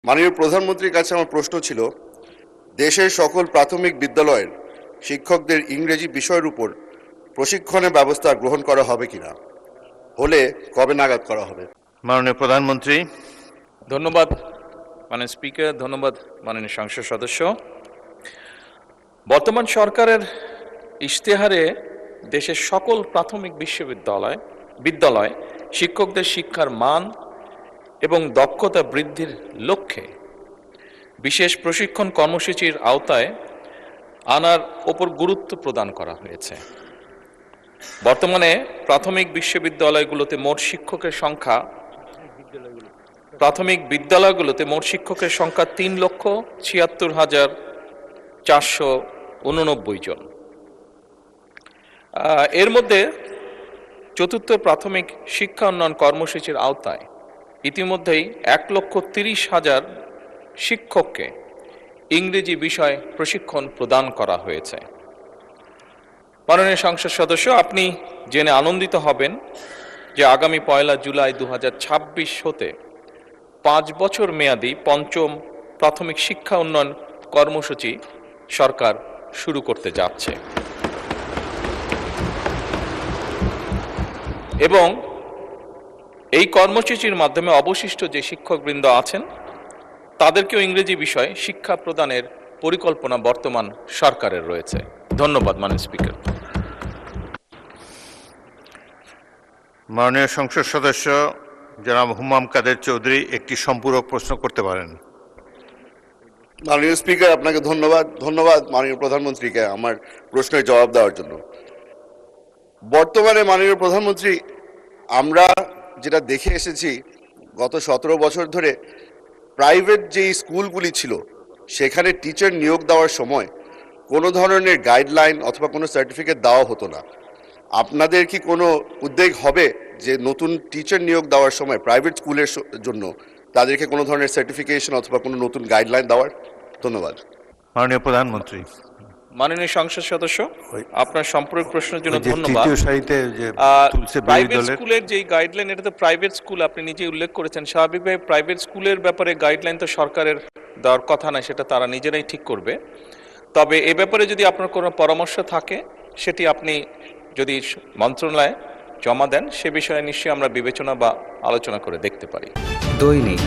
মাননীয় প্রধানমন্ত্রীর কাছে আমার প্রশ্ন ছিল, দেশের সকল প্রাথমিক বিদ্যালয়ের শিক্ষকদের ইংরেজি বিষয়ের উপর প্রশিক্ষণের ব্যবস্থা গ্রহণ করা হবে কিনা, হলে কবে নাগাদ করা হবে? মাননীয় প্রধানমন্ত্রী। ধন্যবাদ মাননীয় স্পিকার, ধন্যবাদ মাননীয় সংসদ সদস্য। বর্তমান সরকারের ইশতেহারে দেশের সকল প্রাথমিক বিদ্যালয় শিক্ষকদের শিক্ষার মান এবং দক্ষতা বৃদ্ধির লক্ষ্যে বিশেষ প্রশিক্ষণ কর্মসূচির আওতায় আনার ওপর গুরুত্ব প্রদান করা হয়েছে। বর্তমানে প্রাথমিক বিদ্যালয়গুলোতে মোট শিক্ষকের সংখ্যা 3,76,489 জন। এর মধ্যে চতুর্থ প্রাথমিক শিক্ষা উন্নয়ন কর্মসূচির আওতায় ইতিমধ্যেই 1,30,000 শিক্ষককে ইংরেজি বিষয় প্রশিক্ষণ প্রদান করা হয়েছে। মাননীয় সংসদ সদস্য, আপনি জেনে আনন্দিত হবেন যে আগামী 1 জুলাই 2026 হতে 5 বছর মেয়াদী পঞ্চম প্রাথমিক শিক্ষা উন্নয়ন কর্মসূচি সরকার শুরু করতে যাচ্ছে এবং এই কর্মসূচির মাধ্যমে অবশিষ্ট যে শিক্ষকবৃন্দ আছেন তাদেরকেও ইংরেজি বিষয়ে শিক্ষা প্রদানের পরিকল্পনা বর্তমান সরকারের রয়েছে। ধন্যবাদ মাননীয় স্পিকার। মাননীয় সংসদ সদস্য জনাব হুমাম কাদের চৌধুরী একটি সম্পূরক প্রশ্ন করতে পারেন। মাননীয় স্পিকার, আপনাকে ধন্যবাদ মাননীয় প্রধানমন্ত্রীকে আমার প্রশ্নের জবাব দেওয়ার জন্য। বর্তমানে মাননীয় প্রধানমন্ত্রী, আমরা যেটা দেখে এসেছি গত 17 বছর ধরে প্রাইভেট যেই স্কুলগুলি ছিল সেখানে টিচার নিয়োগ দেওয়ার সময় কোনো ধরনের গাইডলাইন অথবা কোনো সার্টিফিকেট দেওয়া হতো না। আপনাদের কি কোনো উদ্যোগ হবে যে নতুন টিচার নিয়োগ দেওয়ার সময় প্রাইভেট স্কুলের জন্য তাদেরকে কোনো ধরনের সার্টিফিকেশন অথবা কোনো নতুন গাইডলাইন দেওয়ার? ধন্যবাদ। মাননীয় প্রধানমন্ত্রী। মাননীয় সংসদ সদস্য, আপনার সম্পূরক প্রশ্নের জন্য ধন্যবাদ। প্রাইভেট স্কুলের যে গাইডলাইন, এটা তো প্রাইভেট স্কুল, আপনি নিজেই উল্লেখ করেছেন। স্বাভাবিকভাবে প্রাইভেট স্কুলের ব্যাপারে গাইডলাইন তো সরকারের দেওয়ার কথা নয়, সেটা তারা নিজেরাই ঠিক করবে। তবে এ ব্যাপারে যদি আপনার কোনো পরামর্শ থাকে সেটি আপনি যদি মন্ত্রণালয়ে জমা দেন, সে বিষয়ে নিশ্চয়ই আমরা বিবেচনা বা আলোচনা করে দেখতে পারি। দৈনিক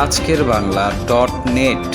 আজকের বাংলা .net